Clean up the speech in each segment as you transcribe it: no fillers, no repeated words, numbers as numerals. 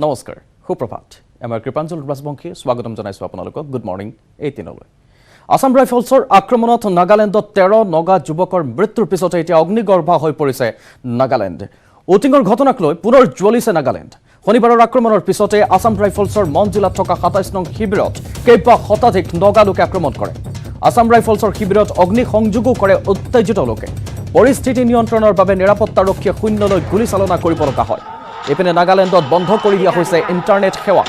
নমস্কাৰ সুপ্ৰভাত আমাৰ কৃপাঞ্জল ৰাজবংশী স্বাগতম জনাইছো আপোনালোকক গুড মৰ্নিং 18 লৈ আসাম ৰাইফলছৰ আক্ৰমণত নাগালেণ্ডত 13 নগা যুৱকৰ মৃত্যুৰ পিছতে এতিয়া অগ্নিগৰ্ভা হৈ পৰিছে নাগালেণ্ড উটিঙৰ ঘটনাক লৈ পুনৰ জ্বলিছে নাগালেণ্ড শনিবাৰৰ আক্ৰমণৰ পিছতে আসাম ৰাইফলছৰ মন জিলাত থকা 27 নং শিবিৰত কেইবা শতাধিক নগা লোকে আক্ৰমণ কৰে আসাম ৰাইফলছৰ শিবিৰত অগ্নি সংযোগো কৰে উত্তেজিত লোকে পৰিস্থিতি নিয়ন্ত্ৰণৰ বাবে নিৰাপত্তাৰক্ষীয়ে শূন্যলৈ গুলী চালনা কৰিব লগা হয় এপিনে নাগালেণ্ডত বন্ধ কৰি দিয়া হৈছে ইণ্টাৰনেট সেৱা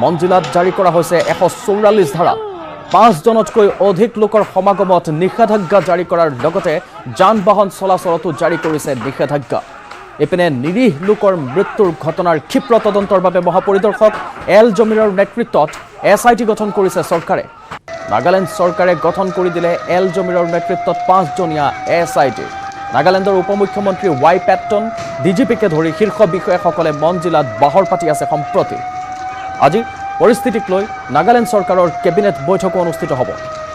মন জিলাত জাৰি কৰা হৈছে 144 ধাৰা 5 জনতকৈ অধিক লোকৰ সমাগমত নিষেধাজ্ঞা জাৰি কৰাৰ লগতে যান বাহন চলাচলতো জাৰি কৰিছে নিষেধাজ্ঞা এপিনে নিৰীহ লোকৰ মৃত্যুৰ ঘটনাৰ ক্ষীপ্ৰ তদন্তৰ বাবে মহাপৰিদৰ্শক এল জমিৰৰ নেতৃত্বত এছআইটি গঠন কৰিছে চৰকাৰে নাগালেণ্ড চৰকাৰে গঠন কৰি দিলে এল জমিৰৰ নেতৃত্বত 5 জনীয়া এছআইটি নাগালেণ্ডৰ উপমুখ্যমন্ত্ৰী ৱাই পেটন ডিজিপিকে ধৰি শীৰ্ষ বিষয়াসকলে মন জিলাত বাহৰ পাতি আছে সম্প্ৰতি আজি পৰিস্থিতিক লৈ নাগালেণ্ড চৰকাৰৰ কেবিনেট বৈঠক অনুষ্ঠিত হ'ব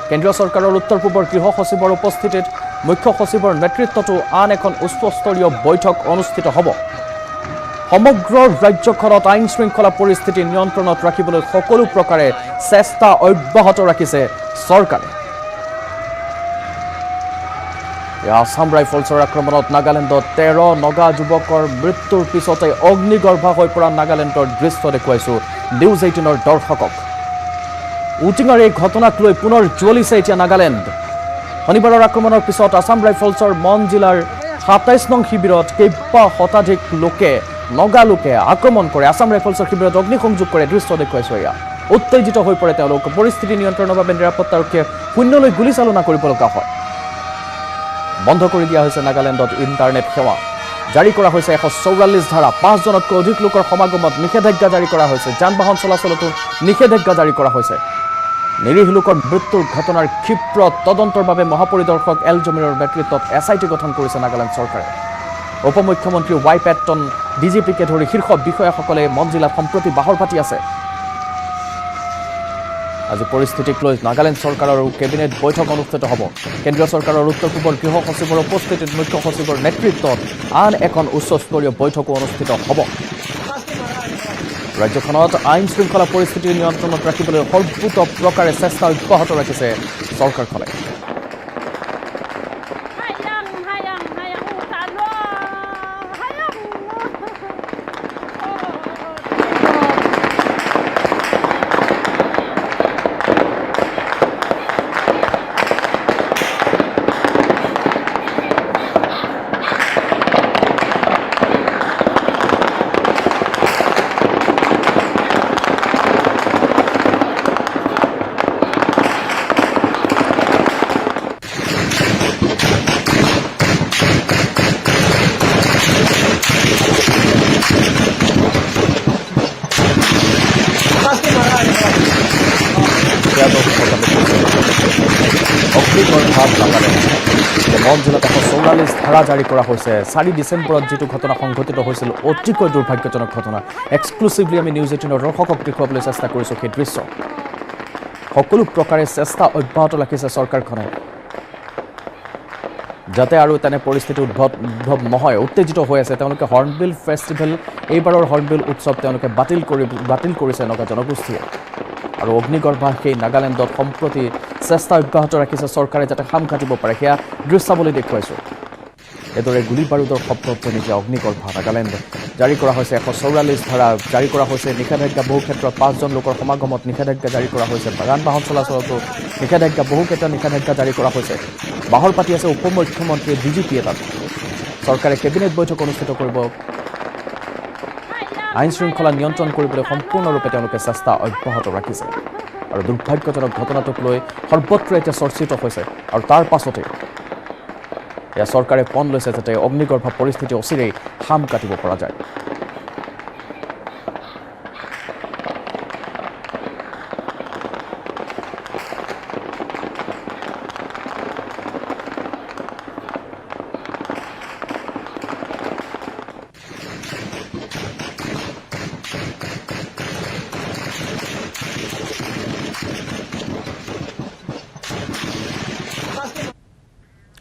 কেন্দ্ৰীয় চৰকাৰৰ উত্তৰ পূবৰ গৃহ সচিবৰ উপস্থিতিত মুখ্য সচিবৰ নেতৃত্বতো আন এখন উচ্চস্তৰীয় বৈঠক অনুষ্ঠিত হ'ব সমগ্ৰ ৰাজ্যখনত আইন শৃংখলা পৰিস্থিতি নিয়ন্ত্ৰণত ৰাখিবলৈ সকলো প্ৰকাৰে চেষ্টা অব্যাহত ৰাখিছে চৰকাৰে আসাম ৰাইফলছৰ আক্ৰমণত নাগালেণ্ডত 13 নগা যুৱকৰ মৃত্যুৰ পিছতে অগ্নিগৰ্ভা হৈ পৰা নাগালেণ্ডৰ দৃশ্য দেখুৱাইছো নিউজ 18ৰ দৰ্শকক উটিঙৰ এই ঘটনাক লৈ পুনৰ জ্বলিছে এতিয়া নাগালেণ্ড শনিবাৰৰ আক্ৰমণৰ পিছত আসাম ৰাইফলছৰ মন জিলাৰ 27 নং শিবিৰত কেইবা শতাধিক লোকে নগা লোকে আক্ৰমণ কৰে আসাম ৰাইফলছৰ শিবিৰত অগ্নিসংযোগ কৰে দৃশ্য দেখুৱাইছো এয়া উত্তেজিত হৈ পৰে তেওঁলোক পৰিস্থিতি নিয়ন্ত্ৰণৰ বাবে নিৰাপত্তাৰক্ষীয়ে শূন্যলৈ গুলী চালনা কৰিব লগা হয় বন্ধ কৰি দিয়া হৈছে নাগালেণ্ডত ইণ্টাৰনেট সেৱা জাৰি কৰা হৈছে 144 ধাৰা 5 জনতকৈ অধিক লোকৰ সমাগমত নিষেধাজ্ঞা জাৰি কৰা হৈছে যান বাহন চলাচলতো নিষেধাজ্ঞা জাৰি কৰা হৈছে নিৰীহ লোকৰ মৃত্যুৰ ঘটনাৰ ক্ষীপ্ৰ তদন্তৰ বাবে মহাপৰিদৰ্শক এল জমিৰৰ নেতৃত্বত এছআইটি গঠন কৰিছে নাগালেণ্ড চৰকাৰে উপমুখ্যমন্ত্ৰী ৱাই পেটন ডিজিপিকে ধৰি শীৰ্ষ বিষয়াসকলে মন জিলাত সম্প্ৰতি বাহৰ পাতি আছে আজি পৰিস্থিতিক লৈ নাগালেণ্ড চৰকাৰৰ কেবিনেট বৈঠক অনুষ্ঠিত হ'ব কেন্দ্ৰীয় চৰকাৰৰ উত্তৰ পূবৰ গৃহ সচিবৰ উপস্থিতিত মুখ্য সচিবৰ নেতৃত্বত আন এখন উচ্চস্তৰীয় বৈঠকো অনুষ্ঠিত হ'ব ৰাজ্যখনত আইন শৃংখলা পৰিস্থিতি নিয়ন্ত্ৰণত ৰাখিবলৈ সৰ্বোচ্চ প্ৰকাৰে চেষ্টা অব্যাহত ৰাখিছে চৰকাৰখনে মন জিলাত 144 ধাৰা জাৰি কৰা হৈছে 4 ডিচেম্বৰত যেটো ঘটনা সংঘটিত হৈছিল অতিকৈ দুৰ্ভাগ্যজনক ঘটনা এক্সক্লুসিভলি আমি নিউজ 18ৰ দৰ্শকক দেখুৱাবলৈ চেষ্টা কৰিছো সেই দৃশ্য সকলো প্ৰকাৰে চেষ্টা অব্যাহত ৰাখিছে চৰকাৰখনে যাতে আৰু তেনে পৰিস্থিতি উদ্ভৱ নহয় উত্তেজিত হৈ আছে তেওঁলোকে হৰ্ণবিল ফেষ্টিভেল এইবাৰৰ হৰ্ণবিল উৎসৱ তেওঁলোকে বাতিল কৰিছে নগা জনগোষ্ঠীয়ে আৰু অগ্নিগৰ্ভা সেই নাগালেণ্ডত সম্প্ৰতি চেষ্টা অব্যাহত ৰাখিছে চৰকাৰে যাতে খাম কাটিব পাৰে সেয়া দৃশ্যাৱলী দেখুৱাইছো এদৰে গুলী বাৰুদৰ শব্দতে নিজে অগ্নিগৰ্ভা নাগালেণ্ড জাৰি কৰা হৈছে 144 ধাৰা জাৰি কৰা হৈছে নিষেধাজ্ঞা বহু ক্ষেত্ৰত 5 জন লোকৰ সমাগমত নিষেধাজ্ঞা জাৰি কৰা হৈছে যান বাহন চলাচলতো নিষেধাজ্ঞা বহু ক্ষেত্ৰত নিষেধাজ্ঞা জাৰি কৰা হৈছে বাহৰ পাতি আছে উপমুখ্যমন্ত্ৰী ডিজিপিয়ে তাত চৰকাৰে কেবিনেট বৈঠক অনুষ্ঠিত কৰিব আইন শৃংখলা নিয়ন্ত্ৰণ কৰিবলৈ সম্পূৰ্ণৰূপে তেওঁলোকে চেষ্টা অব্যাহত ৰাখিছে আৰু দুৰ্ভাগ্যজনক ঘটনাটোক লৈ সৰ্বত্ৰ এতিয়া চৰ্চিত হৈছে আৰু তাৰ পাছতে এয়া চৰকাৰে পণ লৈছে যাতে অগ্নিগৰ্ভা পৰিস্থিতি অচিৰেই খাম কাটিব পৰা যায়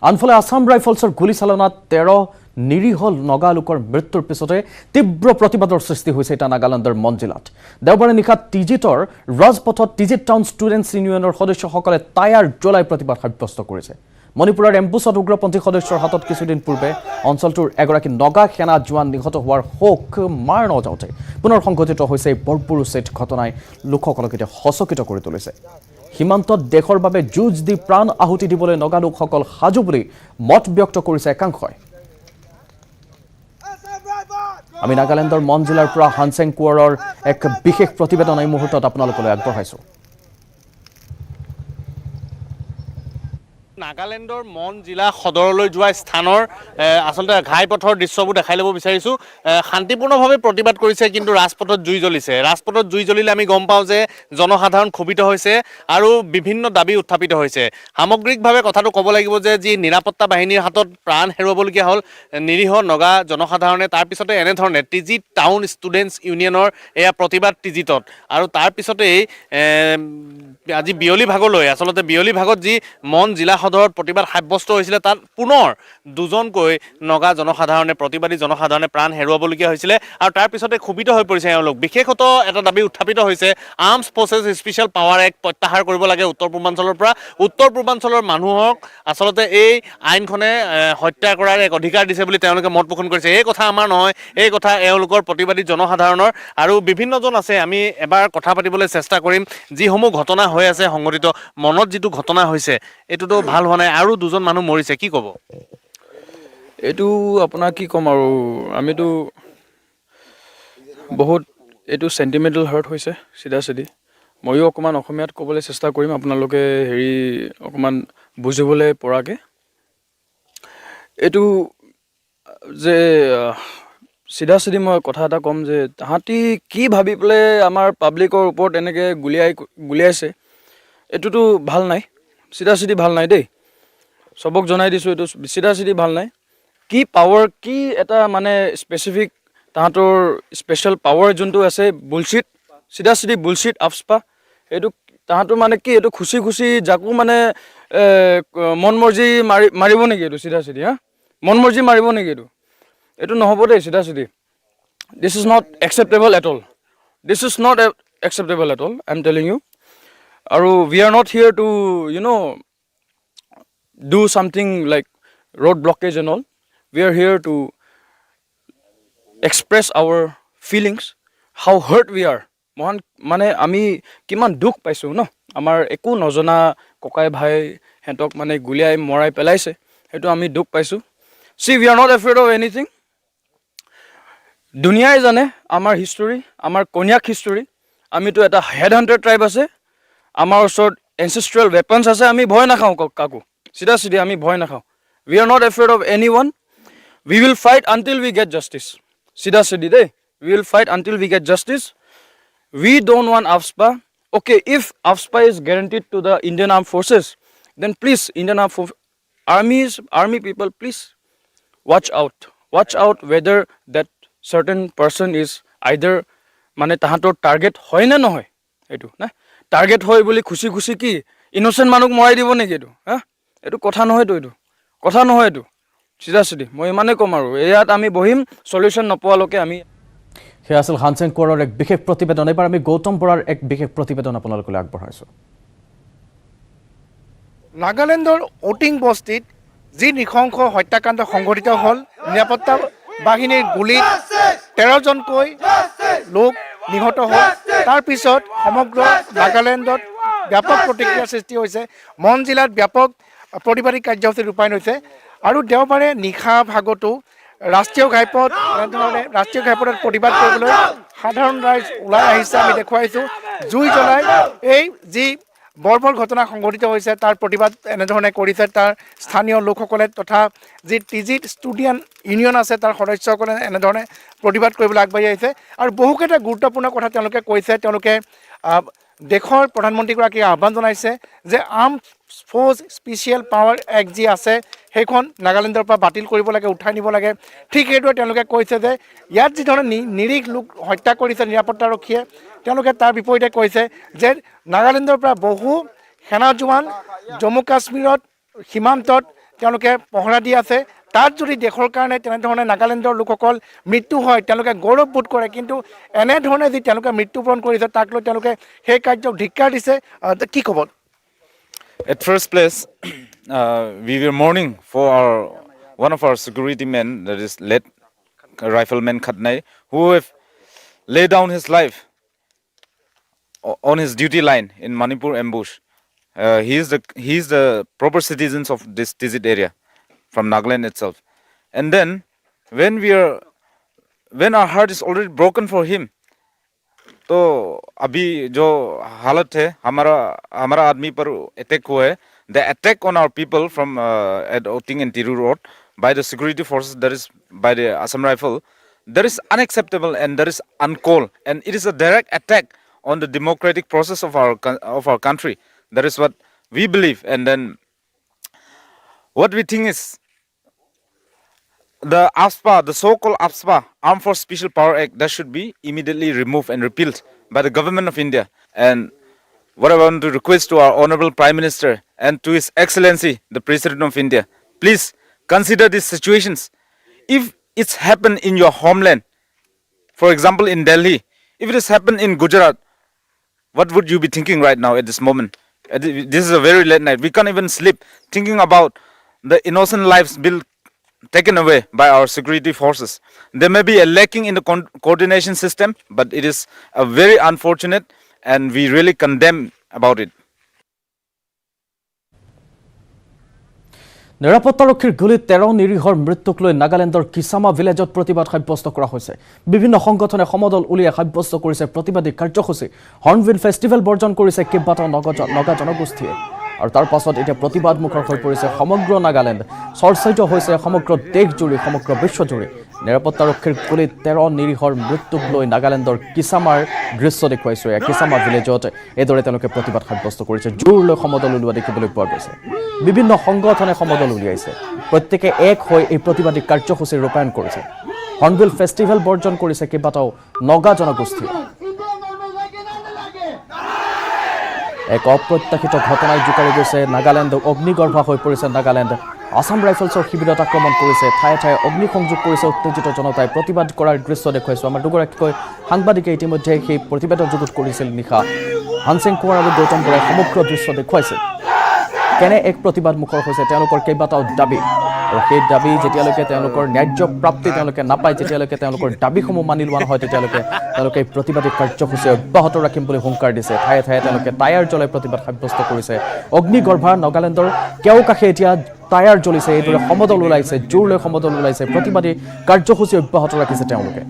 আনফালে আসাম ৰাইফলছৰ গুলী চালনাত 13 নিৰীহ নগা লোকৰ মৃত্যুৰ পিছতে তীব্ৰ প্ৰতিবাদৰ সৃষ্টি হৈছে এটা নাগালেণ্ডৰ মন জিলাত দেওবাৰে নিশা টিজিটৰ ৰাজপথত টিজিট টাউন ষ্টুডেণ্টছ ইউনিয়নৰ সদস্যসকলে টায়াৰ জ্বলাই প্ৰতিবাদ সাব্যস্ত কৰিছে মণিপুৰৰ এম্বুছত উগ্ৰপন্থী সদস্যৰ হাতত কিছুদিন পূৰ্বে অঞ্চলটোৰ এগৰাকী নগা সেনা জোৱান নিহত হোৱাৰ শোক মাৰ নযাওঁতে পুনৰ সংঘটিত হৈছে এই বৰ্বৰোচিত ঘটনাই লোকসকলক এতিয়া হচকিত কৰি তুলিছে সীমান্তত দেশৰ বাবে যুঁজ দি প্ৰাণ আহুতি দিবলৈ নগা লোকসকল সাজু বুলি মত ব্যক্ত কৰিছে একাংশই আমি নাগালেণ্ডৰ মন জিলাৰ পৰা হানচেং কোঁৱৰৰ এক বিশেষ প্ৰতিবেদন এই মুহূৰ্তত আপোনালোকলৈ আগবঢ়াইছোঁ নাগালেণ্ডৰ মন জিলা সদৰলৈ যোৱা স্থানৰ আচলতে ঘাইপথৰ দৃশ্যবোৰ দেখাই ল'ব বিচাৰিছোঁ শান্তিপূৰ্ণভাৱে প্ৰতিবাদ কৰিছে কিন্তু ৰাজপথত জুই জ্বলিছে ৰাজপথত জুই জ্বলিলে আমি গম পাওঁ যে জনসাধাৰণ ক্ষোভিত হৈছে আৰু বিভিন্ন দাবী উত্থাপিত হৈছে সামগ্ৰিকভাৱে কথাটো ক'ব লাগিব যে যি নিৰাপত্তা বাহিনীৰ হাতত প্ৰাণ হেৰুৱাবলগীয়া হ'ল নিৰীহ নগা জনসাধাৰণে তাৰপিছতে এনেধৰণে টিজিট টাউন ষ্টুডেণ্টছ ইউনিয়নৰ এয়া প্ৰতিবাদ টিজিটত আৰু তাৰপিছতেই আজি বিয়লি ভাগলৈ আচলতে বিয়লি ভাগত যি মন জিলা সদৰত প্ৰতিবাদ সাব্যস্ত হৈছিলে তাত পুনৰ দুজনকৈ নগা জনসাধাৰণে প্ৰতিবাদী জনসাধাৰণে প্ৰাণ হেৰুৱাবলগীয়া হৈছিলে আৰু তাৰপিছতে ক্ষোভিত হৈ পৰিছে এওঁলোক বিশেষত এটা দাবী উত্থাপিত হৈছে arms forces special power act প্ৰত্যাহাৰ কৰিব লাগে উত্তৰ পূৰ্বাঞ্চলৰ পৰা উত্তৰ পূৰ্বাঞ্চলৰ মানুহক আচলতে এই আইনখনে হত্যা কৰাৰ এক অধিকাৰ দিছে বুলি তেওঁলোকে মত পোষণ কৰিছে এই কথা আমাৰ নহয় এই কথা এওঁলোকৰ প্ৰতিবাদী জনসাধাৰণৰ আৰু বিভিন্নজন আছে আমি এবাৰ কথা পাতিবলৈ চেষ্টা কৰিম যিসমূহ ঘটনা হৈ আছে সংঘটিত মনত যিটো ঘটনা হৈছে এইটোতো ভাল হোৱা নাই আৰু দুজন মানুহ মৰিছে কি ক'ব এইটো আপোনাৰ কি ক'ম আৰু আমিতো বহুত এইটো চেণ্টিমেণ্টেল হাৰ্ট হৈছে চিধা চিধি ময়ো অকণমান অসমীয়াত ক'বলৈ চেষ্টা কৰিম আপোনালোকে অকণমান বুজিবলৈ পৰাকৈ এইটো যে চিধা চিধি মই কথা এটা ক'ম যে তাহাঁতি কি ভাবি পেলাই আমাৰ পাব্লিকৰ ওপৰত এনেকৈ গুলিয়াইছে এইটোতো ভাল নাই চিধা চিধি ভাল নাই দেই চবক জনাই দিছোঁ এইটো চিধা চিধি ভাল নাই কি পাৱাৰ কি এটা মানে স্পেচিফিক তাহাঁতৰ স্পেচিয়েল পাৱাৰ যোনটো আছে বুলশ্বিট চিধা চিধি বুলশ্বিট আফস্পা এইটো তাহাঁতৰ মানে কি এইটো খুচি খুচি যাকো মানে মন মৰ্জি মাৰিব নেকি এইটো চিধা চিধি হা মন মৰ্জি মাৰিব নেকি এইটো নহ'ব দেই চিধা চিধি this is not acceptable at all this is not acceptable at all I am telling you আৰু we are not here to do something like road blockage and all we are here to express our feelings how hurt we are মহান মানে আমি কিমান দুখ পাইছোঁ ন আমাৰ একো নজনা ককাই ভাই হেঁতক মানে গুলিয়াই মৰাই পেলাইছে সেইটো আমি দুখ পাইছোঁ see we are not afraid of anything দুনিয়াই জানে আমাৰ হিষ্টৰী আমাৰ কন্যাক হিষ্টৰী আমিতো এটা হেড হাণ্টাৰ ট্ৰাইব আছে আমাৰ ওচৰত এনচেষ্ট্ৰেল ৱেপনছ আছে আমি ভয় নাখাওঁ কাকো চিধা চিধি আমি ভয় নাখাওঁ we are not afraid of এনি ওৱান we will fight until we get justice চিধা চিধি দেই we will fight until we get justice we don't want AFSPA okay if AFSPA is guaranteed to the Indian armed forces then please Indian army people please watch out whether that certain person is either মানে তাহাঁতৰ target হয় নে নহয় এইটো না target হয় বুলি খুচি খুচি কি ইন'চেণ্ট মানুহক মৰাই দিব নেকি এইটো হা এইটো কথা নহয়তো এইটো কথা নহয় এইটো চিধা চিধি মই ইমানেই ক'ম আৰু ইয়াত আমি বহিম চলিউশ্যন নপোৱালৈকে আমি সেয়া আছিল হানচেং কোঁৱৰৰ এক বিশেষ প্ৰতিবেদন এইবাৰ আমি গৌতম বৰাৰ এক বিশেষ প্ৰতিবেদন আপোনালোকলৈ আগবঢ়াইছোঁ নাগালেণ্ডৰ অ'টিং বস্তিত যি নৃশংস হত্যাকাণ্ড সংঘটিত হ'ল নিৰাপত্তা বাহিনীৰ গুলীত 13জনকৈ লোক নিহত হ'ল তাৰপিছত সমগ্ৰ নাগালেণ্ডত ব্যাপক প্ৰতিক্ৰিয়াৰ সৃষ্টি হৈছে মন জিলাত ব্যাপক প্ৰতিবাদী কাৰ্যসূচী ৰূপায়ণ হৈছে আৰু দেওবাৰে নিশা ভাগতো ৰাষ্ট্ৰীয় ঘাইপথত প্ৰতিবাদ কৰিবলৈ সাধাৰণ ৰাইজ ওলাই আহিছে আমি দেখুৱাইছোঁ জুই জ্বলাই এই যি বৰ্বৰ ঘটনা সংঘটিত হৈছে তাৰ প্ৰতিবাদ এনেধৰণে কৰিছে তাৰ স্থানীয় লোকসকলে তথা যি টিজিট ষ্টুডেণ্ট ইউনিয়ন আছে তাৰ সদস্যসকলে এনেধৰণে প্ৰতিবাদ কৰিবলৈ আগবাঢ়ি আহিছে আৰু বহুকেইটা গুৰুত্বপূৰ্ণ কথা তেওঁলোকে কৈছে তেওঁলোকে দেশৰ প্ৰধানমন্ত্ৰীগৰাকীক আহ্বান জনাইছে যে arm force special power act যি আছে সেইখন নাগালেণ্ডৰ পৰা বাতিল কৰিব লাগে উঠাই নিব লাগে ঠিক সেইদৰে তেওঁলোকে কৈছে যে ইয়াত যিধৰণে নিৰীহ লোক হত্যা কৰিছে নিৰাপত্তাৰক্ষীয়ে তেওঁলোকে তাৰ বিপৰীতে কৈছে যে নাগালেণ্ডৰ পৰা বহু সেনা জোৱান জম্মু কাশ্মীৰত সীমান্তত তেওঁলোকে পহৰা দি আছে তাত যদি দেশৰ কাৰণে তেনেধৰণে নাগালেণ্ডৰ লোকসকল মৃত্যু হয় তেওঁলোকে গৌৰৱবোধ কৰে কিন্তু এনেধৰণে যি তেওঁলোকে মৃত্যুবৰণ কৰিছে তাক লৈ তেওঁলোকে সেই কাৰ্যক ধিক্কাৰ দিছে কি ক'ব At first place, we were mourning for one of our security men, that is late rifleman Khatnai, who have laid down his life on his duty line in Manipur ambush. He is the proper citizens of this Tizit area from Nagaland itself. And then when our heart is already broken for him, तो अभी जो हालत है हमारा आदमी पर attack हुआ है the attack on our people from at Oting and Tiru road by the security forces that is by the Assam rifle that is unacceptable and that is uncalled and it is a direct attack on the democratic process of our country that is what we believe and then what we think is the AFSPA, the so-called AFSPA, Armed Force Special Power Act, that should be immediately removed and repealed by the government of India. And what I want to request to our Honorable Prime Minister and to His Excellency, the President of India, please consider these situations. If it's happened in your homeland, for example in Delhi, if it has happened in Gujarat, what would you be thinking right now at this moment? This is a very late night. We can't even sleep thinking about the innocent lives being taken away by our security forces. There may be a lacking in the coordination system, but it is a very unfortunate and we really condemn about it. নিৰাপত্তাৰক্ষীৰ গুলীত 13 নিৰীহৰ মৃত্যুক লৈ নাগালেণ্ডৰ কিছামা ভিলেজত প্ৰতিবাদ সাব্যস্ত কৰা হৈছে বিভিন্ন সংগঠনে সমদল উলিয়াই সাব্যস্ত কৰিছে প্ৰতিবাদী কাৰ্যসূচী হৰ্ণবিল ফেষ্টিভেল বৰ্জন কৰিছে কেইবাটাও নগা জনগোষ্ঠীয়ে আৰু তাৰ পাছত এতিয়া প্ৰতিবাদমুখৰ হৈ পৰিছে সমগ্ৰ নাগালেণ্ড চৰ্চিত হৈছে সমগ্ৰ দেশজুৰি সমগ্ৰ বিশ্বজুৰি নিৰাপত্তাৰক্ষীৰ গুলীত 13 নিৰীহৰ মৃত্যুক লৈ নাগালেণ্ডৰ কিছামাৰ দৃশ্য দেখুৱাইছে কিছামা ভিলেজত এইদৰে তেওঁলোকে প্ৰতিবাদ সাব্যস্ত কৰিছে জোৰ লৈ সমদল উলিওৱা দেখিবলৈ পোৱা গৈছে বিভিন্ন সংগঠনে সমদল উলিয়াইছে প্ৰত্যেকে এক হৈ এই প্ৰতিবাদী কাৰ্যসূচী ৰূপায়ণ কৰিছে হৰ্ণবিল ফেষ্টিভেল বৰ্জন কৰিছে কেইবাটাও নগা জনগোষ্ঠীয়ে এক অপ্ৰত্যাশিত ঘটনাই জোকাৰি গৈছে নাগালেণ্ড অগ্নিগৰ্ভা হৈ পৰিছে নাগালেণ্ড আসাম ৰাইফলছৰ শিবিৰত আক্ৰমণ কৰিছে ঠায়ে ঠায়ে অগ্নিসংযোগ কৰিছে উত্তেজিত জনতাই প্ৰতিবাদ কৰাৰ দৃশ্য দেখুৱাইছো আমাৰ দুগৰাকীকৈ সাংবাদিকে ইতিমধ্যে সেই প্ৰতিবাদৰ যুগুত কৰিছিল নিশা হানসিং কুমাৰ আৰু গৌতম বৰাই সমগ্ৰ দৃশ্য দেখুৱাইছিল কেনে এক প্ৰতিবাদ মুখৰ হৈছে তেওঁলোকৰ কেইবাটাও দাবী আৰু সেই দাবী যেতিয়ালৈকে তেওঁলোকৰ ন্যায্য প্ৰাপ্তি তেওঁলোকে নাপায় যেতিয়ালৈকে তেওঁলোকৰ দাবীসমূহ মানি লোৱা নহয় তেওঁলোকে প্ৰতিবাদী কাৰ্যসূচী অব্যাহত ৰাখিম বুলি হুংকাৰ দিছে ঠায়ে ঠায়ে তেওঁলোকে টায়াৰ জ্বলাই প্ৰতিবাদ সাব্যস্ত কৰিছে অগ্নিগৰ্ভা নাগালেণ্ডৰ কেও কাষে এতিয়া টায়াৰ জ্বলিছে এইদৰে সমদল ওলাইছে জোৰ লৈ সমদল ওলাইছে প্ৰতিবাদী কাৰ্যসূচী অব্যাহত ৰাখিছে তেওঁলোকে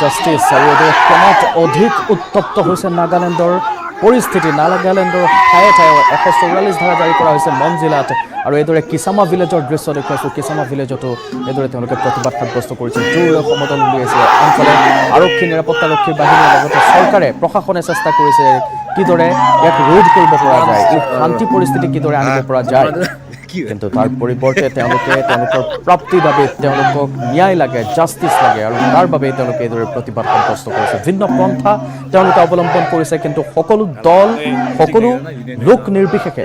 জাষ্টিছ আৰু ক্ৰমাৎ অধিক উত্তপ্ত হৈছে নাগালেণ্ডৰ পৰিস্থিতি নাগালেণ্ডৰ ঠায়ে ঠায়ে 144 ধাৰা জাৰি কৰা হৈছে মন জিলাত আৰু এইদৰে কিছামা ভিলেজৰ দৃশ্য দেখুৱাইছো কিছামা ভিলেজতো এইদৰে তেওঁলোকে প্ৰতিবাদ সাব্যস্ত কৰিছে জোৰলৈ সমদল উলিয়াইছে আনফালে আৰক্ষী নিৰাপত্তাৰক্ষী বাহিনীৰ লগতে চৰকাৰে প্ৰশাসনে চেষ্টা কৰিছে কিদৰে ইয়াক ৰোধ কৰিব পৰা যায় এই শান্তি পৰিস্থিতি কিদৰে আনিব পৰা যায় কিন্তু তাৰ পৰিৱৰ্তে তেওঁলোকৰ প্ৰাপ্তি দাবীত তেওঁলোকক ন্যায় লাগে জাষ্টিছ লাগে আৰু তাৰ বাবে তেওঁলোকে এইদৰে প্ৰতিবাদ সাব্যস্ত কৰিছে ভিন্ন পন্থা তেওঁলোকে অৱলম্বন কৰিছে কিন্তু সকলো দল সকলো লোক নিৰ্বিশেষে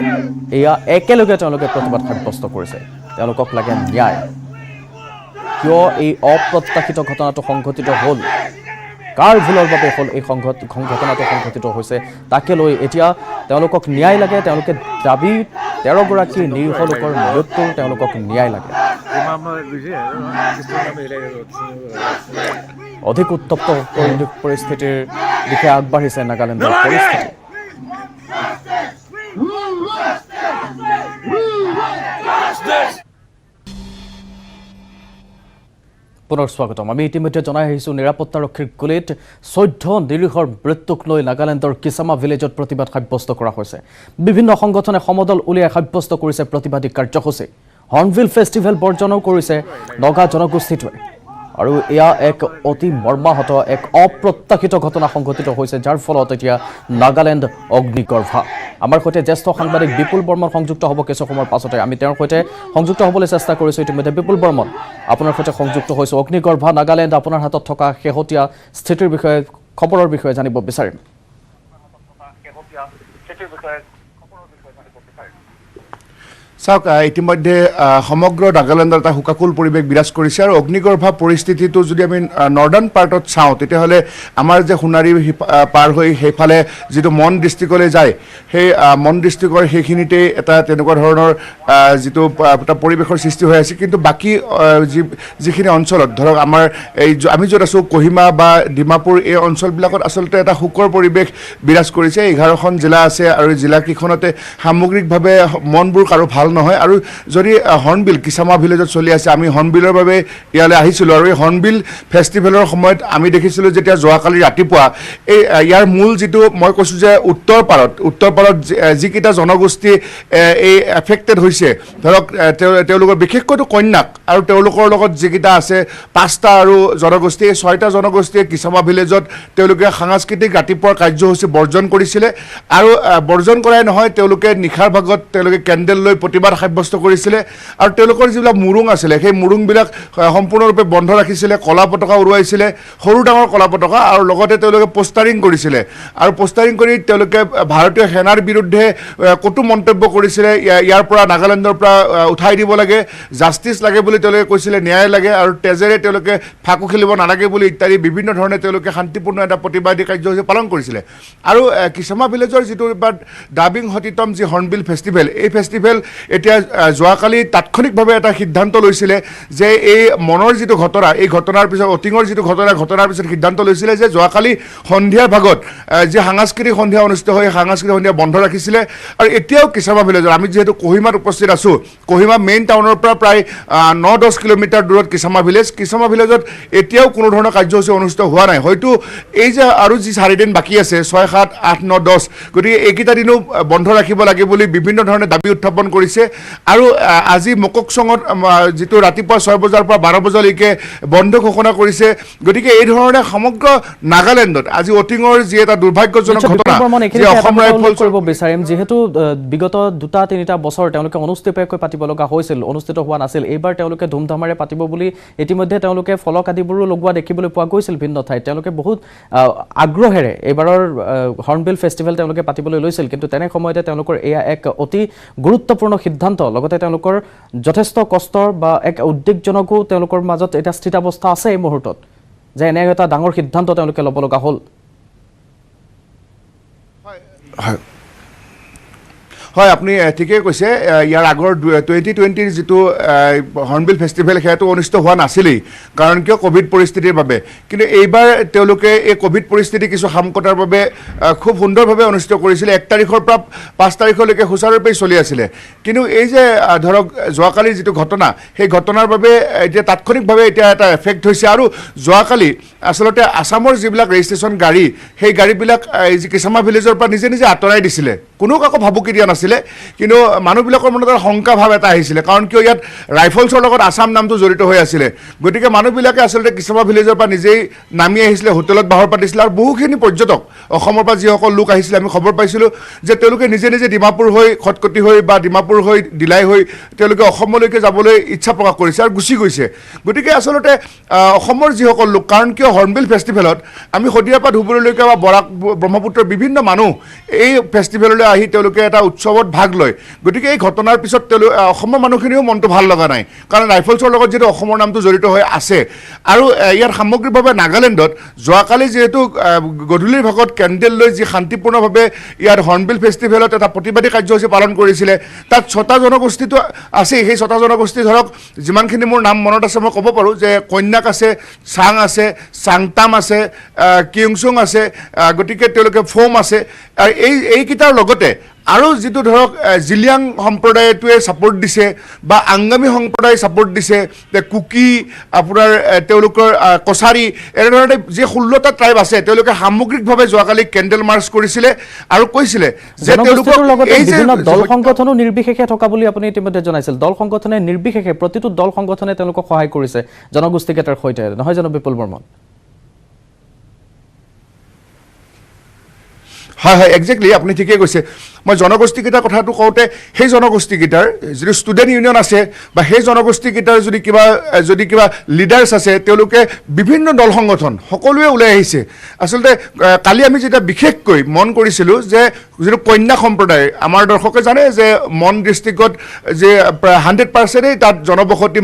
এয়া একেলগে তেওঁলোকে প্ৰতিবাদ সাব্যস্ত কৰিছে তেওঁলোকক লাগে ন্যায় কিয় এই অপ্ৰত্যাশিত ঘটনাটো সংঘটিত হ'ল কাৰ ভুলৰ বাবে হ'ল এই ঘটনাটো সংঘটিত হৈছে তাকে লৈ এতিয়া তেওঁলোকক ন্যায় লাগে তেওঁলোকে দাবী 13 গৰাকী নিৰীহ লোকৰ মৃত্যুৰ তেওঁলোকক ন্যায় লাগে অধিক উত্তপ্ত পৰিস্থিতিৰ দিশে আগবাঢ়িছে নাগালেণ্ডৰ পৰিস্থিতি পুনৰ স্বাগতম আমি ইতিমধ্যে জনাই আহিছোঁ নিৰাপত্তাৰক্ষীৰ গুলীত 14 নিৰীহৰ মৃত্যুক লৈ নাগালেণ্ডৰ কিছামা ভিলেজত প্ৰতিবাদ সাব্যস্ত কৰা হৈছে বিভিন্ন সংগঠনে সমদল উলিয়াই সাব্যস্ত কৰিছে প্ৰতিবাদী কাৰ্যসূচী হৰ্ণবিল ফেষ্টিভেল বৰ্জনও কৰিছে নগা জনগোষ্ঠীটোৱে আৰু এয়া এক অতি মৰ্মাহত এক অপ্ৰত্যাশিত ঘটনা সংঘটিত হৈছে যাৰ ফলত এতিয়া নাগালেণ্ড অগ্নিগৰ্ভা আমাৰ সৈতে জ্যেষ্ঠ সাংবাদিক বিপুল বৰ্মন সংযুক্ত হ'ব কিছু সময়ৰ পাছতে আমি তেওঁৰ সৈতে সংযুক্ত হ'বলৈ চেষ্টা কৰিছোঁ ইতিমধ্যে বিপুল বৰ্মন আপোনাৰ সৈতে সংযুক্ত হৈছোঁ অগ্নিগৰ্ভা নাগালেণ্ড আপোনাৰ হাতত থকা শেহতীয়া স্থিতিৰ বিষয়ে খবৰৰ বিষয়ে জানিব বিচাৰিম চাওক ইতিমধ্যে সমগ্ৰ নাগালেণ্ডৰ এটা হুকাকুল পৰিৱেশ বিৰাজ কৰিছে আৰু অগ্নিগৰ্ভা পৰিস্থিতিটো যদি আমি নৰ্দাৰ্ণ পাৰ্টত চাওঁ তেতিয়াহ'লে আমাৰ যে সোণাৰী পাৰ হৈ সেইফালে যিটো মন ডিষ্ট্ৰিক্টলৈ যায় সেই মন ডিষ্ট্ৰিক্টৰ সেইখিনিতে এটা তেনেকুৱা ধৰণৰ যিটো এটা পৰিৱেশৰ সৃষ্টি হৈ আছে কিন্তু বাকী যিখিনি অঞ্চলত ধৰক আমাৰ এই আমি য'ত আছোঁ কহিমা বা ডিমাপুৰ এই অঞ্চলবিলাকত আচলতে এটা শোকৰ পৰিৱেশ বিৰাজ কৰিছে 11খন জিলা আছে আৰু জিলাকেইখনতে সামগ্ৰিকভাৱে মনবোৰ কাৰো ভাল নহয় আৰু যদি হৰ্ণবিল কিছামা ভিলেজত চলি আছে আমি হৰ্ণবিলৰ বাবে ইয়ালৈ আহিছিলোঁ আৰু এই হৰ্ণবিল ফেষ্টিভেলৰ সময়ত আমি দেখিছিলোঁ যেতিয়া যোৱাকালি ৰাতিপুৱা এই ইয়াৰ মূল যিটো মই কৈছোঁ যে উত্তৰ পাৰত যিকেইটা জনগোষ্ঠী এই এফেক্টেড হৈছে ধৰক তেওঁলোকৰ বিশেষকৈতো কন্যাক আৰু তেওঁলোকৰ লগত যিকেইটা আছে 5টা আৰু জনগোষ্ঠী এই 6টা জনগোষ্ঠীয়ে কিছামা ভিলেজত তেওঁলোকে সাংস্কৃতিক ৰাতিপুৱাৰ কাৰ্যসূচী বৰ্জন কৰিছিলে আৰু বৰ্জন কৰাই নহয় তেওঁলোকে নিশাৰ ভাগত তেওঁলোকে কেণ্ডেল লৈ প্ৰতিবাদ সাব্যস্ত কৰিছিলে আৰু তেওঁলোকৰ যিবিলাক মুৰুং আছিলে সেই মুৰুংবিলাক সম্পূৰ্ণৰূপে বন্ধ ৰাখিছিলে কলা পতাকা উৰুৱাইছিলে সৰু ডাঙৰ কলা পতাকা আৰু লগতে তেওঁলোকে পোষ্টাৰিং কৰিছিলে আৰু পোষ্টাৰিং কৰি তেওঁলোকে ভাৰতীয় সেনাৰ বিৰুদ্ধে কটু মন্তব্য কৰিছিলে ইয়াৰ পৰা নাগালেণ্ডৰ পৰা উঠাই দিব লাগে জাষ্টিছ লাগে বুলি তেওঁলোকে কৈছিলে ন্যায় লাগে আৰু তেজেৰে তেওঁলোকে ফাকু খেলিব নালাগে বুলি ইত্যাদি বিভিন্ন ধৰণে তেওঁলোকে শান্তিপূৰ্ণ এটা প্ৰতিবাদী কাৰ্যসূচী পালন কৰিছিলে আৰু কিছামা ভিলেজৰ যিটো ডাবিং সতীতম যি হৰ্ণবিল ফেষ্টিভেল এই ফেষ্টিভেল এতিয়া যোৱাকালি তাৎক্ষণিকভাৱে এটা সিদ্ধান্ত লৈছিলে যে এই মনৰ যিটো ঘটনা এই ঘটনাৰ পিছত অটিঙৰ যিটো ঘটনাৰ পিছত সিদ্ধান্ত লৈছিলে যে যোৱাকালি সন্ধিয়াৰ ভাগত যি সাংস্কৃতিক সন্ধিয়া অনুষ্ঠিত হয় সাংস্কৃতিক সন্ধিয়া বন্ধ ৰাখিছিলে আৰু এতিয়াও কিছামা ভিলেজৰ আমি যিহেতু কহিমাত উপস্থিত আছোঁ কহিমা মেইন টাউনৰ পৰা প্ৰায় 9-10 কিলোমিটাৰ দূৰত কিছামা ভিলেজত এতিয়াও কোনো ধৰণৰ কাৰ্যসূচী অনুষ্ঠিত হোৱা নাই হয়তো এই যে আৰু যি 4 দিন বাকী আছে 6, 7, 8, 9, 10 গতিকে এইকেইটা দিনো বন্ধ ৰাখিব লাগে বুলি বিভিন্ন ধৰণে দাবী উত্থাপন কৰিছে আৰু আজি মককচঙত যিটো ৰাতিপুৱা 6 বজাৰ পৰা 12 বজালৈকে বন্ধ ঘোষণা কৰিছে গতিকে এই ধৰণে সমগ্ৰ নাগালেণ্ডত আজি অটিঙৰ যি এটা দুৰ্ভাগ্যজনক ঘটনা যে অসম ৰাইফলছ কৰিব বিচাৰিম যেহেতু বিগত 2-3টা বছৰ তেওঁলোকে অনুষ্ঠিতকৈ পাতিব লগা হৈছিল অনুষ্ঠিত হোৱা নাছিল এইবাৰ তেওঁলোকে ধুমধামেৰে পাতিব বুলি ইতিমধ্যে তেওঁলোকে ফলক আদিবোৰো লগোৱা দেখিবলৈ পোৱা গৈছিল ভিন্ন ঠাইত তেওঁলোকে বহুত আগ্ৰহেৰে এইবাৰৰ হৰ্ণবিল ফেষ্টিভেল তেওঁলোকে পাতিবলৈ লৈছিল কিন্তু তেনে সময়তে তেওঁলোকৰ এয়া এক অতি গুৰুত্বপূৰ্ণ সিদ্ধান্ত লগতে তেওঁলোকৰ যথেষ্ট কষ্টৰ বা এক উদ্বেগজনকো তেওঁলোকৰ মাজত এটা স্থিতাৱস্থা আছে এই মুহূৰ্তত যে এনে এটা ডাঙৰ সিদ্ধান্ত তেওঁলোকে ল'ব লগা হ'ল হয় আপুনি ঠিকেই কৈছে ইয়াৰ আগৰ 2020ৰ যিটো হৰ্ণবিল ফেষ্টিভেল সেইটো অনুষ্ঠিত হোৱা নাছিলেই কাৰণ কিয় কোভিড পৰিস্থিতিৰ বাবে কিন্তু এইবাৰ তেওঁলোকে এই কোভিড পৰিস্থিতি কিছু সামকতাৰ বাবে খুব সুন্দৰভাৱে অনুষ্ঠিত কৰিছিলে 1 তাৰিখৰ পৰা 5 তাৰিখলৈকে সুচাৰুৰূপে চলি আছিলে কিন্তু এই যে ধৰক যোৱাকালিৰ যিটো ঘটনা সেই ঘটনাৰ বাবে এতিয়া তাৎক্ষণিকভাৱে এতিয়া এটা এফেক্ট হৈছে আৰু যোৱাকালি আচলতে আসামৰ যিবিলাক ৰেজিষ্ট্ৰেশ্যন গাড়ী সেই গাড়ীবিলাক এই যে কিছামা ভিলেজৰ পৰা নিজে নিজে আঁতৰাই দিছিলে কোনো কাকো ভাবুকি দিয়া নাছিলে কিন্তু মানুহবিলাকৰ মনত শংকা ভাৱ এটা আহিছিলে কাৰণ কিয় ইয়াত ৰাইফলছৰ লগত আসাম নামটো জড়িত হৈ আছিলে গতিকে মানুহবিলাকে আচলতে কিছামা ভিলেজৰ পৰা নিজেই নামি আহিছিলে হোটেলত বাহৰ পাতিছিলে আৰু বহুখিনি পৰ্যটক অসমৰ পৰা যিসকল লোক আহিছিলে আমি খবৰ পাইছিলোঁ যে তেওঁলোকে নিজে নিজে ডিমাপুৰ হৈ খটকটি হৈ বা ডিমাপুৰ হৈ ডিলাই হৈ তেওঁলোকে অসমলৈকে যাবলৈ ইচ্ছা প্ৰকাশ কৰিছে আৰু গুচি গৈছে গতিকে আচলতে অসমৰ যিসকল লোক কাৰণ কিয় হৰ্ণবিল ফেষ্টিভেলত আমি শদিয়াৰ পৰা ধুবুৰীলৈকে বা বৰাক ব্ৰহ্মপুত্ৰৰ বিভিন্ন মানুহ এই ফেষ্টিভেললৈ আহি তেওঁলোকে এটা উৎসৱত ভাগ লয় গতিকে এই ঘটনাৰ পিছত অসমৰ মানুহখিনিও মনটো ভাল লগা নাই কাৰণ ৰাইফলছৰ লগত যিটো অসমৰ নামটো জড়িত হৈ আছে আৰু ইয়াৰ সামগ্ৰিকভাৱে নাগালেণ্ডত যোৱাকালি যিহেতু গধূলিৰ ভাগত কেণ্ডেল লৈ যি শান্তিপূৰ্ণভাৱে ইয়াৰ হৰ্ণবিল ফেষ্টিভেলত এটা প্ৰতিবাদী কাৰ্যসূচী পালন কৰিছিলে তাত 6টা জনগোষ্ঠীটো আছে সেই 6টা জনগোষ্ঠী ধৰক যিমানখিনি মোৰ নাম মনত আছে মই ক'ব পাৰোঁ যে কন্যাক আছে চাং আছে চাংতাম আছে কিয়ংচুং আছে গতিকে তেওঁলোকে ফোম আছে আৰু এইকেইটাৰ লগতে লগতে আৰু যিটো ধৰক জিলিয়াং সম্প্ৰদায়টোৱে ছাপোৰ্ট দিছে বা আংগামী সম্প্ৰদায়ে ছাপোৰ্ট দিছে কুকি আপোনাৰ তেওঁলোকৰ কছাৰী এনেধৰণে যি 16টা ট্ৰাইব আছে তেওঁলোকে সামগ্ৰিকভাৱে যোৱাকালি কেণ্ডেল মাৰ্চ কৰিছিলে আৰু কৈছিলে যে জনগোষ্ঠীটোৰ লগতে এই যে বিভিন্ন দল সংগঠনো নিৰ্বিশেষে থকা বুলি আপুনি ইতিমধ্যে জনাইছিল দল সংগঠনে নিৰ্বিশেষে প্ৰতিটো দল সংগঠনে তেওঁলোকক সহায় কৰিছে জনগোষ্ঠীকেইটাৰ সৈতে নহয় জানো বিপুল বৰ্মন হয় হয় একজেক্টলি আপুনি ঠিকেই কৈছে মই জনগোষ্ঠীকেইটাৰ কথাটো কওঁতে সেই জনগোষ্ঠীকেইটাৰ যিটো ষ্টুডেণ্ট ইউনিয়ন আছে বা সেই জনগোষ্ঠীকেইটাৰ যদি কিবা লিডাৰ্ছ আছে তেওঁলোকে বিভিন্ন দল সংগঠন সকলোৱে ওলাই আহিছে আচলতে কালি আমি যেতিয়া বিশেষকৈ মন কৰিছিলোঁ যে যিটো কন্যা সম্প্ৰদায় আমাৰ দৰ্শকে জানে যে মন ডিষ্ট্ৰিক্টত যে 100%ই তাত জনবসতি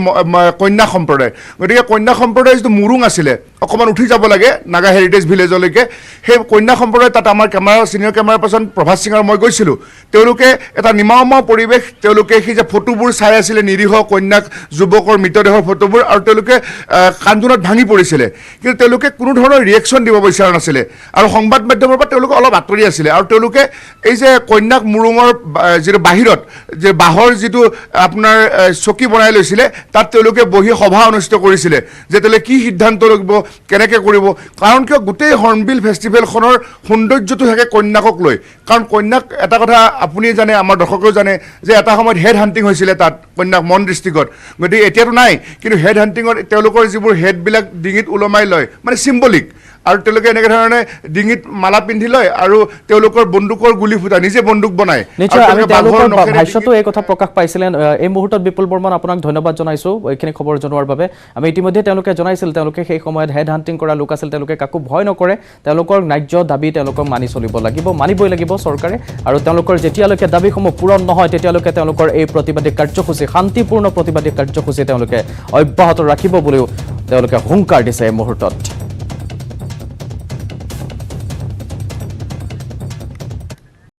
কন্যা সম্প্ৰদায় গতিকে কন্যা সম্প্ৰদায় যিটো মুৰুং আছিলে অকণমান উঠি যাব লাগে নাগা হেৰিটেজ ভিলেজলৈকে সেই কন্যা সম্প্ৰদায় তাত আমাৰ ছিনিয়ৰ কেমেৰা পাৰ্চন প্ৰভাত সিং আৰু মই গৈছিলোঁ তেওঁলোকে এটা নিমাওমা পৰিৱেশ তেওঁলোকে সেই যে ফটোবোৰ চাই আছিলে নিৰীহ কন্যাক যুৱকৰ মৃতদেহৰ ফটোবোৰ আৰু তেওঁলোকে কান্দোনত ভাঙি পৰিছিলে কিন্তু তেওঁলোকে কোনো ধৰণৰ ৰিয়েকশ্যন দিব বিচৰা নাছিলে আৰু সংবাদ মাধ্যমৰ পৰা তেওঁলোকে অলপ আঁতৰি আছিলে আৰু তেওঁলোকে এই যে কন্যাক মুৰুঙৰ যিটো বাহিৰত যে বাঁহৰ যিটো আপোনাৰ চকী বনাই লৈছিলে তাত তেওঁলোকে বহি সভা অনুষ্ঠিত কৰিছিলে যে তেওঁলোকে কি সিদ্ধান্ত ল'ব কেনেকৈ কৰিব কাৰণ কিয় গোটেই হৰ্ণবিল ফেষ্টিভেলখনৰ সৌন্দৰ্যটো থাকে কন্যাকক লৈ কাৰণ কন্যাক এটা কথা আপুনি জানে আমাৰ দৰ্শকেও জানে যে এটা সময়ত হেড হাণ্টিং হৈছিলে তাত কন্যাক মন ডিষ্ট্ৰিক্টত গতিকে এতিয়াতো নাই কিন্তু হেড হাণ্টিঙত তেওঁলোকৰ যিবোৰ হেডবিলাক ডিঙিত ওলমাই লয় মানে চিম্বলিক আৰু তেওঁলোকে এনেকৈ ধৰণে ডিঙিত মালা পিন্ধি লয় আৰু তেওঁলোকৰ বন্দুকৰ গুলি ফুটা নিজে বন্দুক বনায় নিশ্চয় আমি তেওঁলোকৰ ভাষ্যটো এই কথা প্ৰকাশ পাইছিলে এই মুহূৰ্তত বিপুল বৰ্মন আপোনাক ধন্যবাদ জনাইছোঁ এইখিনি খবৰ জনোৱাৰ বাবে আমি ইতিমধ্যে তেওঁলোকে জনাইছিল তেওঁলোকে সেই সময়ত হেড হাণ্টিং কৰা লোক আছিল তেওঁলোকে কাকো ভয় নকৰে তেওঁলোকৰ ন্যায্য দাবী তেওঁলোকক মানি চলিব লাগিব মানিবই লাগিব চৰকাৰে আৰু তেওঁলোকৰ যেতিয়ালৈকে দাবীসমূহ পূৰণ নহয় তেতিয়ালৈকে তেওঁলোকৰ এই প্ৰতিবাদী কাৰ্যসূচী শান্তিপূৰ্ণ প্ৰতিবাদী কাৰ্যসূচী তেওঁলোকে অব্যাহত ৰাখিব বুলিও তেওঁলোকে হুংকাৰ দিছে এই মুহূৰ্তত